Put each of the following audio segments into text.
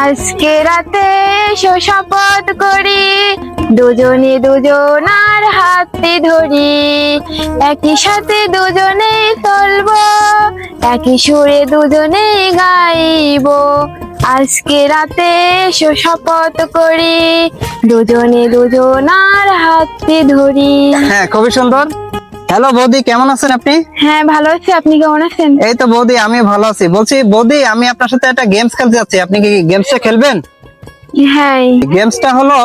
আজকে রাতে এসো শপথ করি, দুজনে দুজনার হাতে ধরি, একই সাথে দুজনে চলবো, একই সুরে দুজনে গাইবো। আজকে রাতে এসো শপথ করি, দুজনে দুজনার হাতে ধরি। হ্যাঁ, খুবই সুন্দর। হ্যালো বৌদি, কেমন আছেন আপনি? হ্যাঁ, ভালো আছি। আপনি কেমন আছেন? এই তো বৌদি, আমি ভালো আছি। বলছি বৌদি, আমি আপনার সাথে একটা গেমস খেলতে যাচ্ছি, আপনি কি গেমসটা খেলবেন? হ্যাঁ। গেমসটা হলো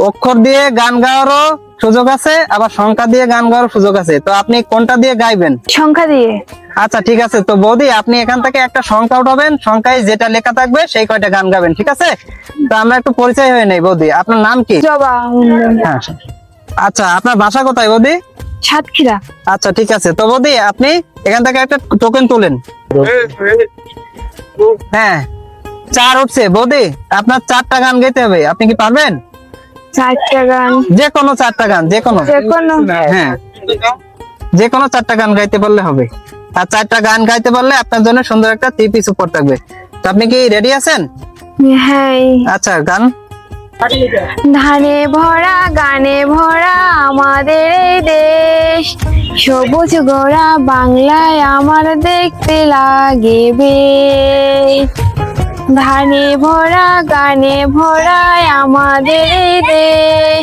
অক্ষর দিয়ে গান গাওয়ারও সুযোগ আছে, আবার সংখ্যা দিয়ে গান গাওয়ার সুযোগ আছে। তো আপনি কোনটা দিয়ে গাইবেন? সংখ্যা দিয়ে। আচ্ছা ঠিক আছে। তো বৌদি, আপনি এখান থেকে একটা সংখ্যা উঠাবেন, সংখ্যায় যেটা লেখা থাকবে সেই কয়টা গান গাবেন, ঠিক আছে? তো আমরা একটু পরিচয় হয়ে নেই। বৌদি, আপনার নাম কি? জবা। হ্যাঁ। আচ্ছা, আপনার বাসা কোথায় বৌদি? সাতক্ষীরা। আচ্ছা ঠিক আছে। তো বৌদি, আপনি এখান থেকে একটা টোকেন তুলেন। হ্যাঁ, 4 উঠছে। বৌদি, আপনার 4টা গান গাইতে হবে, আপনি কি পারবেন? 4টা গান? যে কোনো 4টা গান, যে কোনো। হ্যাঁ, যে কোনো 4টা গান গাইতে পারলে হবে। আর 4টা গান গাইতে পারলে আপনার জন্য সুন্দর একটা 3 পিস উপহার থাকবে। তো আপনি কি রেডি আছেন? হ্যাঁ। আচ্ছা, গান। ধানে ভরা গানে ভরা আমাদের এই দেশ, সবুজ গোড়া বাংলায় আমার দেখতে লাগে বেশ। ধানে ভরা গানে ভরা আমাদের এই দেশ,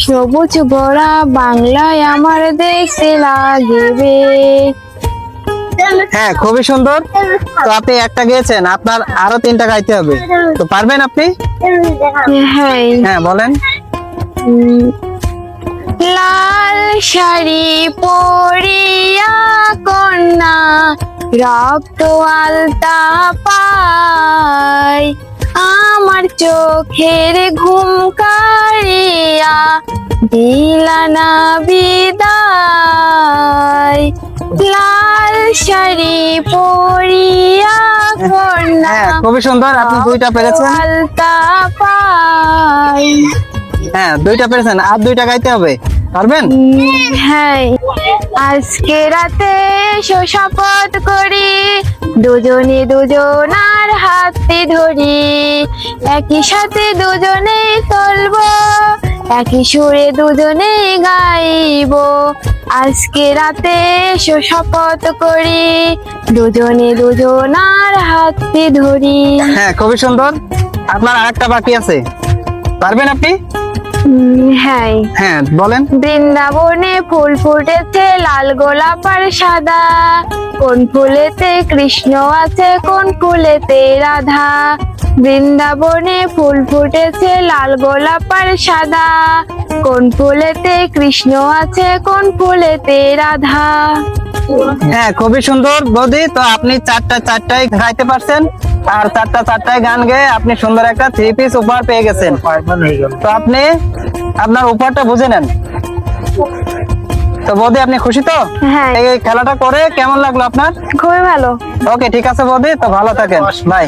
সবুজ গোড়া বাংলায় আমার দেখতে লাগে বেশ। হ্যাঁ, খুবই সুন্দর। তো আপনি একটা গেয়েছেন, আপনার আরো 3টা গাইতে হবে। তো পারবেন আপনি? হ্যাঁ। হ্যাঁ, বলেন। লাল শাড়ি পরিয়া কন্যা রক্ত আলতা পায়, আমার চোখের ঘুম কাড়িয়া দিলানা বিদায়। লাল শাড়ি পরিয়া কন্যা হ্যাঁ, খুবই সুন্দর। আপনি 2টা পেরেছেন। আলতা পায়। হ্যাঁ, 2টা পেরেছেন, আর 2টা গাইতে হবে। পারবেন? হ্যাঁ। আজকে রাতে এসো শপথ করি, দুজনে দুজনার হাতে ধরি, একই সাথে দুজনে চলবো, একই সুরে দুজনে গাইবো। আজকে রাতে এসো শপথ করি, দুজনে দুজনার হাতে ধরি। হ্যাঁ, খুবই সুন্দর। আপনার আরেকটা বাকি আছে, পারবেন আপনি? হ্যাঁ। হ্যাঁ, বলেন। বৃন্দাবনে ফুল ফুটেছে লাল গোলাপ আর সাদা, কোন ফুলেতে কৃষ্ণ আছে কোন ফুলেতে রাধা। বৃন্দাবনে ফুল ফুটেছে লাল গোলাপ আর সাদা, কোন ফুলেতে কৃষ্ণ আছে কোন ফুলেতে রাধা। হ্যাঁ, খুবই সুন্দর বৌদি। তো আপনি 4টাই গাইতে পারছেন, আর 4টাই গান গেয়ে আপনি সুন্দর একটা 3 পিস উপহার পেয়ে গেছেন। তো আপনি আপনার উপহারটা বুঝে নেন। তো বৌদি, আপনি খুশি তো? হ্যাঁ। এই খেলাটা করে কেমন লাগলো আপনার? খুবই ভালো। ওকে, ঠিক আছে বৌদি, তো ভালো থাকেন, বাই।